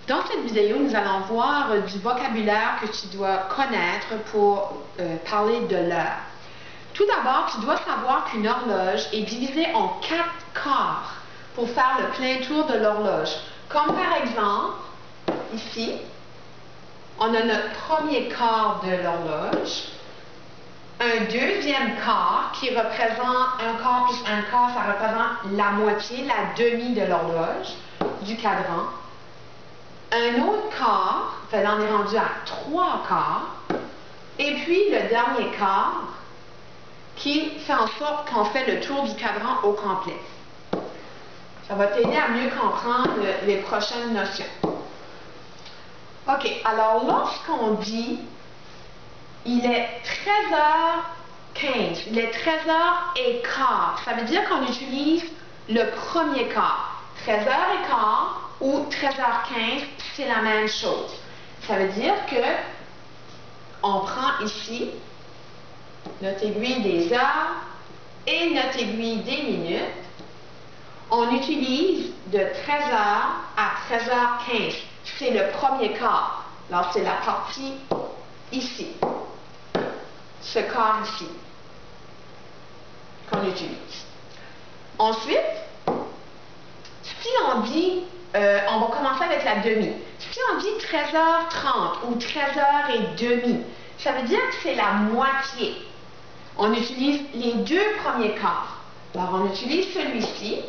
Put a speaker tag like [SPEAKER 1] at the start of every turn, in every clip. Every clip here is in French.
[SPEAKER 1] Dans cette vidéo, nous allons voir du vocabulaire que tu dois connaître pour parler de l'heure. Tout d'abord, tu dois savoir qu'une horloge est divisée en 4 quarts pour faire le plein tour de l'horloge. Comme par exemple, ici, on a notre premier quart de l'horloge, un deuxième quart qui représente un quart plus un quart, ça représente la moitié, la demi de l'horloge du cadran. Un autre quart, là on est rendu à 3 quarts, et puis le dernier quart qui fait en sorte qu'on fait le tour du cadran au complet. Ça va t'aider à mieux comprendre les prochaines notions. OK, alors lorsqu'on dit il est 13h15, il est 13h15, ça veut dire qu'on utilise le premier quart. 13h15 ou 13h15, c'est la même chose. Ça veut dire que on prend ici notre aiguille des heures et notre aiguille des minutes. On utilise de 13h à 13h15. C'est le premier quart. Alors, c'est la partie ici. Ce quart ici qu'on utilise. Ensuite, si on dit, on va commencer avec la demi. Si on dit 13h30 ou 13h30, ça veut dire que c'est la moitié. On utilise les deux premiers quarts. Alors, on utilise celui-ci.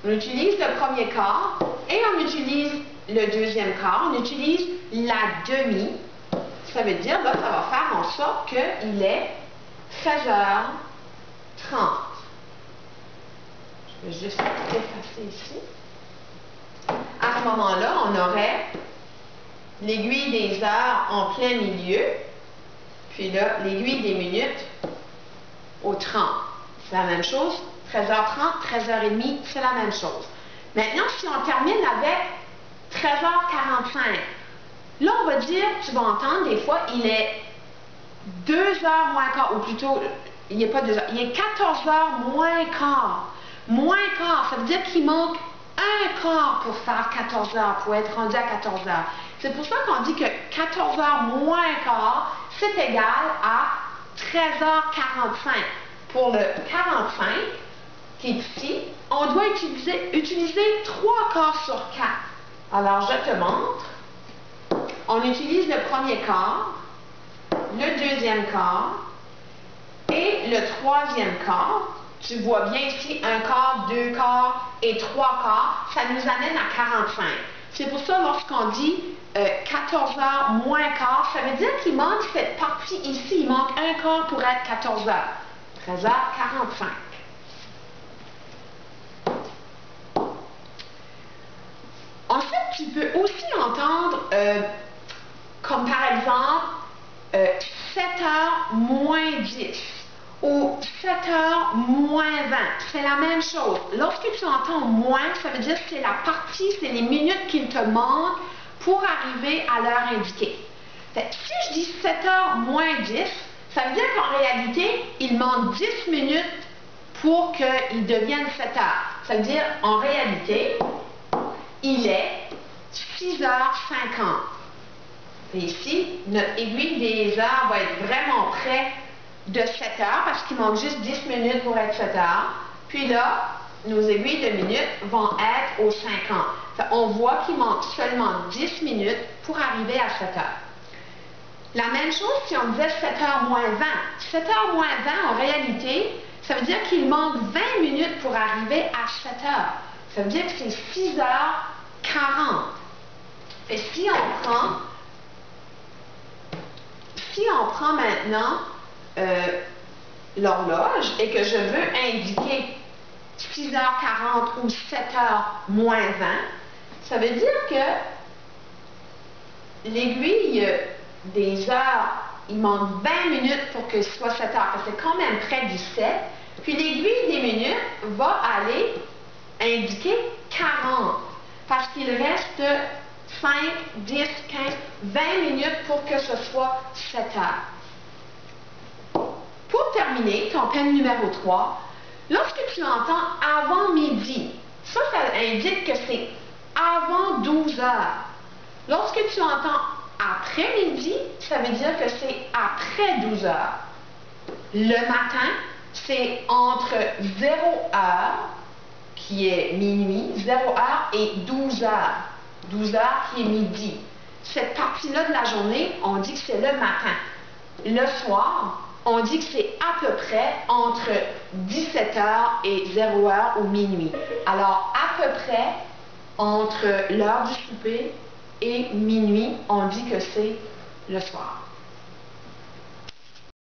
[SPEAKER 1] On utilise le premier quart et on utilise le deuxième quart. On utilise la demi. Ça veut dire, là, ça va faire en sorte qu'il est 13h30. Je vais juste effacer ici. À ce moment-là, on aurait l'aiguille des heures en plein milieu, puis là, l'aiguille des minutes au 30. C'est la même chose. 13h30, 13h30, c'est la même chose. Maintenant, si on termine avec 13h45, là, on va dire, tu vas entendre des fois, il est 2h moins quart, ou plutôt, il n'est pas 2h, il est 14h moins quart. Moins quart, ça veut dire qu'il manque un quart pour faire 14h, pour être rendu à 14h. C'est pour ça qu'on dit que 14h moins quart, c'est égal à 13h45. Pour le 45, qui est ici, on doit utiliser 3 quarts sur 4. Alors, je te montre. On utilise le premier quart, le deuxième quart et le troisième quart. Tu vois bien ici, un quart, 2 quarts et 3 quarts. Ça nous amène à 45. C'est pour ça, lorsqu'on dit 14h moins quart, ça veut dire qu'il manque cette partie ici. Il manque un quart pour être 14h. 13h45. Ensuite, tu peux aussi entendre, comme par exemple, 7h moins 10 ou 7h moins 20. C'est la même chose. Lorsque tu entends moins, ça veut dire que c'est la partie, c'est les minutes qu'il te manque pour arriver à l'heure indiquée. Fait, si je dis 7h moins 10, ça veut dire qu'en réalité, il manque 10 minutes pour qu'il devienne 7h. Ça veut dire, en réalité, il est 6h50. Et ici, notre aiguille des heures va être vraiment près de 7h parce qu'il manque juste 10 minutes pour être 7h. Puis là, nos aiguilles de minutes vont être aux 50. Fait, on voit qu'il manque seulement 10 minutes pour arriver à 7h. La même chose si on disait 7h moins 20. 7h moins 20, en réalité, ça veut dire qu'il manque 20 minutes pour arriver à 7h. Ça veut dire que c'est 6h40. Et si on prend maintenant l'horloge et que je veux indiquer 6h40 ou 7h moins 20, ça veut dire que l'aiguille des heures, il manque 20 minutes pour que ce soit 7h, parce que c'est quand même près du 7. Puis l'aiguille des minutes va aller indiquer 40, parce qu'il reste 5, 10, 15, 20 minutes pour que ce soit 7h. Pour terminer, ton peine numéro 3, lorsque tu entends avant midi, ça indique que c'est avant 12 heures. Lorsque tu entends après-midi, ça veut dire que c'est après 12 heures. Le matin, c'est entre 0 heure, qui est minuit, 0 heure et 12 heures. 12 heures qui est midi. Cette partie-là de la journée, on dit que c'est le matin. Le soir, on dit que c'est à peu près entre 17 heures et 0 heure ou minuit. Alors, à peu près entre l'heure du souper et minuit, on dit que c'est le soir.